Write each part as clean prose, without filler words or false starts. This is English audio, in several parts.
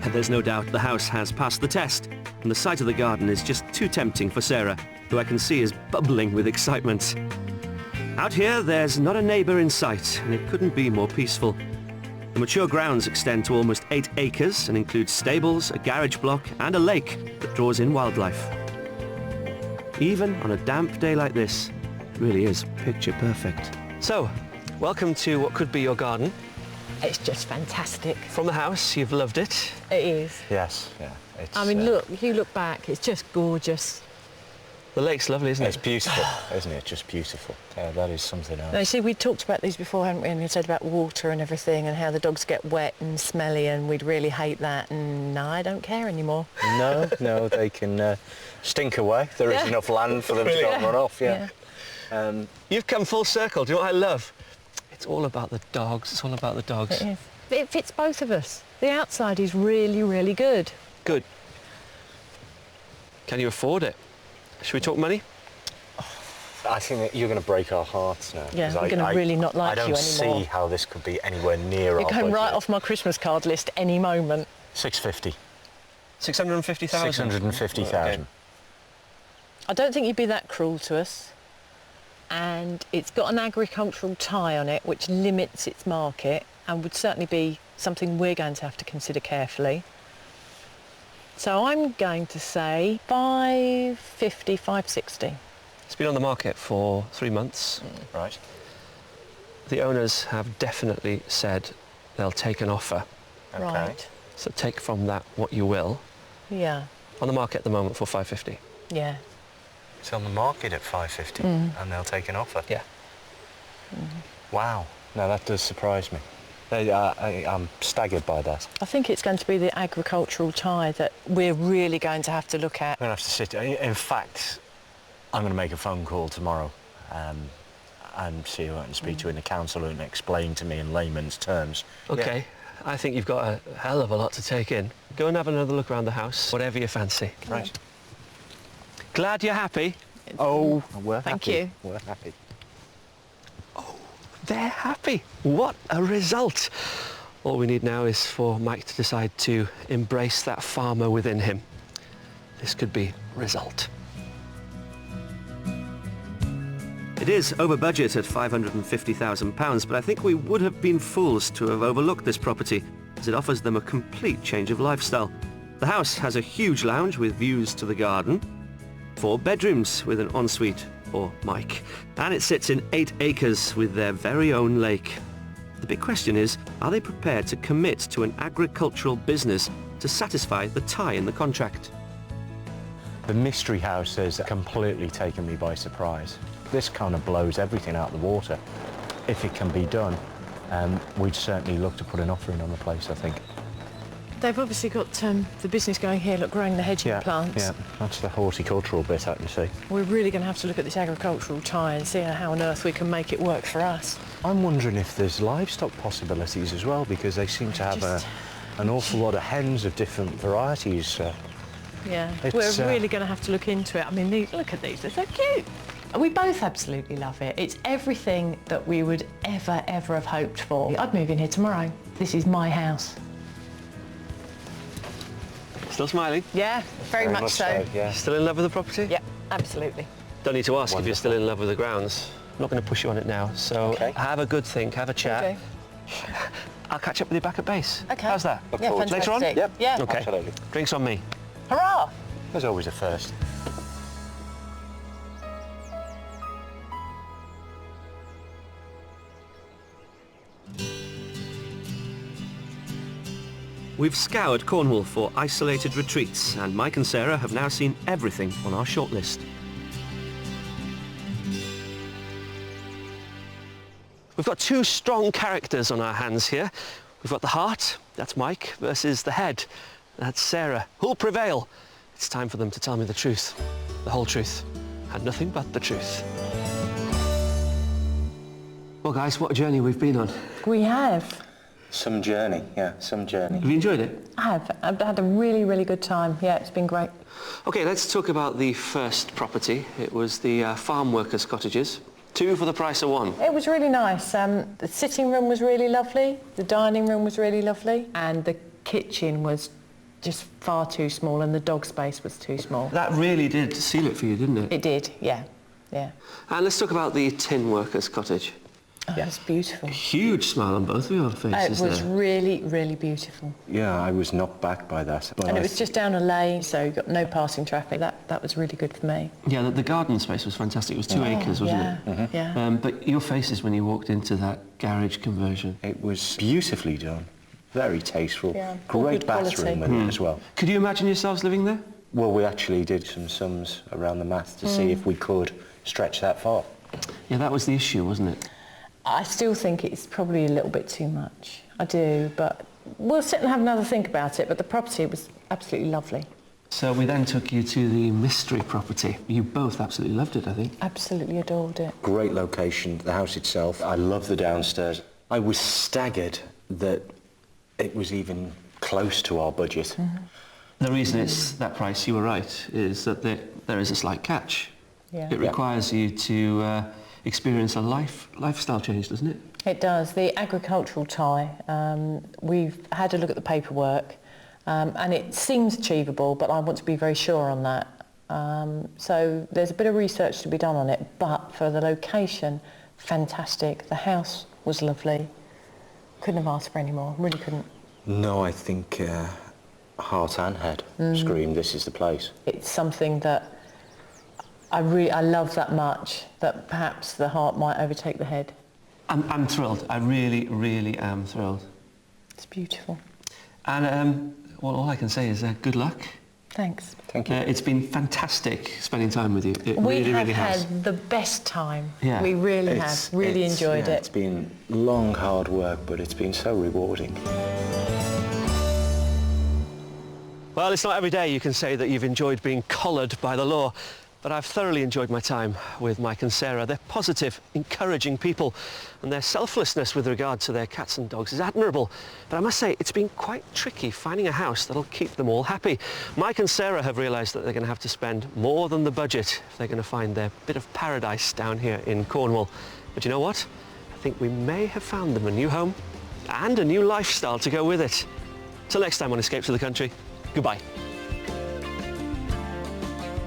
And there's no doubt the house has passed the test, and the sight of the garden is just too tempting for Sarah, who I can see is bubbling with excitement. Out here, there's not a neighbour in sight, and it couldn't be more peaceful. The mature grounds extend to almost 8 acres and include stables, a garage block and a lake that draws in wildlife. Even on a damp day like this, it really is picture perfect. So, welcome to what could be your garden. It's just fantastic. From the house, you've loved it. It is. Yes, yeah. I mean, look, if you look back, it's just gorgeous. The lake's lovely, isn't it? It's beautiful, isn't it? Just beautiful. Yeah, that is something else. Now, you see, we talked about these before, haven't we? And you said about water and everything and how the dogs get wet and smelly and we'd really hate that. And no, I don't care anymore. No, they can stink away. There is enough land for them to go and run off, yeah. You've come full circle. Do you know what I love? It's all about the dogs. It's all about the dogs. It is. It fits both of us. The outside is really, really good. Good. Can you afford it? Should we talk money? I think that you're going to break our hearts now. Yeah, we're going to really not like you anymore. I don't see how this could be anywhere near our budget. You're going right off my Christmas card list any moment. 650. 650,000? 650,000. Okay. I don't think you'd be that cruel to us. And it's got an agricultural tie on it, which limits its market and would certainly be something we're going to have to consider carefully. So I'm going to say 550, 560. It's been on the market for 3 months. Right. The owners have definitely said they'll take an offer. Okay. Right. So take from that what you will. Yeah. On the market at the moment for 550. Yeah. It's on the market at 550 and they'll take an offer? Yeah. Wow. No, that does surprise me. I'm staggered by that. I think it's going to be the agricultural tie that we're really going to have to look at. I'm going to have to sit... In fact, I'm going to make a phone call tomorrow and see who I can speak to in the council and explain to me in layman's terms. OK. Yeah. I think you've got a hell of a lot to take in. Go and have another look around the house, whatever you fancy. Right. Glad you're happy? Oh, we're happy. Thank you. We're happy. They're happy. What a result. All we need now is for Mike to decide to embrace that farmer within him. This could be result. It is over budget at £550,000, but I think we would have been fools to have overlooked this property, as it offers them a complete change of lifestyle. The house has a huge lounge with views to the garden, 4 bedrooms with an ensuite for Mike, and it sits in 8 acres with their very own lake. The big question is, are they prepared to commit to an agricultural business to satisfy the tie in the contract? The mystery house has completely taken me by surprise. This kind of blows everything out of the water. If it can be done, we'd certainly look to put an offer in on the place, I think. They've obviously got the business going here, look, growing the hedging plants. Yeah, that's the horticultural bit, I can see. We're really going to have to look at this agricultural tie and see how on earth we can make it work for us. I'm wondering if there's livestock possibilities as well, because they seem to have an awful lot of hens of different varieties. Yeah, we're really going to have to look into it. I mean, look at these, they're so cute. We both absolutely love it. It's everything that we would ever have hoped for. I'd move in here tomorrow. This is my house. Still smiling? Yeah, very much so. Yeah. Still in love with the property? Yeah, absolutely. Don't need to ask if you're still in love with the grounds. I'm not going to push you on it now, so have a good think, have a chat. Okay. I'll catch up with you back at base. Okay. How's that? Yeah, later on? Yep. Yeah. Okay. Absolutely. Drinks on me. Hurrah! There's always a first. We've scoured Cornwall for isolated retreats, and Mike and Sarah have now seen everything on our shortlist. We've got 2 strong characters on our hands here. We've got the heart, that's Mike, versus the head, that's Sarah. Who'll prevail? It's time for them to tell me the truth, the whole truth, and nothing but the truth. Well, guys, what a journey we've been on. We have. Some journey, yeah, some journey. Have you enjoyed it? I have. I've had a really good time. Yeah, it's been great. OK, let's talk about the first property. It was the farm workers' cottages. 2 for the price of 1. It was really nice. The sitting room was really lovely, the dining room was really lovely, and the kitchen was just far too small, and the dog space was too small. That really did seal it for you, didn't it? It did, yeah. And let's talk about the tin workers' cottage. Oh, it's beautiful. Huge smile on both of your faces It was there. really, really beautiful. Yeah, I was knocked back by that. But And it was just down a lane, so you got no passing traffic. That was really good for me. Yeah, the garden space was fantastic. It was 2 acres, wasn't yeah, it? Mm-hmm. Yeah. But your faces when you walked into that garage conversion. It was beautifully done. Very tasteful. Yeah, all Great good bathroom quality. in it as well. Could you imagine yourselves living there? Well, we actually did some sums around the math to see if we could stretch that far. Yeah, that was the issue, wasn't it? I still think it's probably a little bit too much. I do, but we'll sit and have another think about it. But the property was absolutely lovely. So we then took you to the mystery property. You both absolutely loved it, I think. Absolutely adored it. Great location, the house itself. I love the downstairs. I was staggered that it was even close to our budget. Mm-hmm. The reason it's that price, you were right, is that there is a slight catch. Yeah. It requires you to experience a lifestyle change, doesn't it? It does. The agricultural tie, we've had a look at the paperwork, and it seems achievable, but I want to be very sure on that. So there's a bit of research to be done on it, but for the location, fantastic. The house was lovely. Couldn't have asked for any more, really couldn't. No, I think heart and head screamed, this is the place. It's something that I love that much, that perhaps the heart might overtake the head. I'm thrilled. I really, really am thrilled. It's beautiful. And well, all I can say is good luck. Thanks. Thank you. It's been fantastic spending time with you. It We really, have really has. had the best time. Yeah. We really have. Really enjoyed It's it. been long, hard work, but it's been so rewarding. Well, it's not every day you can say that you've enjoyed being collared by the law, but I've thoroughly enjoyed my time with Mike and Sarah. They're positive, encouraging people, and their selflessness with regard to their cats and dogs is admirable. But I must say, it's been quite tricky finding a house that'll keep them all happy. Mike and Sarah have realised that they're going to have to spend more than the budget if they're going to find their bit of paradise down here in Cornwall. But you know what? I think we may have found them a new home and a new lifestyle to go with it. Till next time on Escape to the Country, goodbye.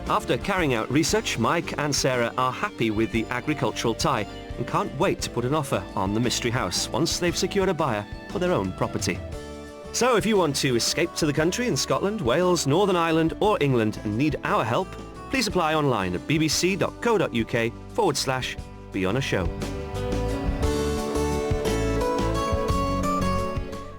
After carrying out research, Mike and Sarah are happy with the agricultural tie and can't wait to put an offer on the mystery house once they've secured a buyer for their own property. So if you want to escape to the country in Scotland, Wales, Northern Ireland or England and need our help, please apply online at bbc.co.uk/be-on-a-show.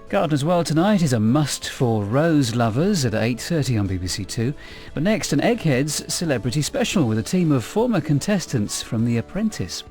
Gardener's World tonight is a must for rose lovers at 8:30 on BBC Two. But next, an Eggheads celebrity special with a team of former contestants from The Apprentice.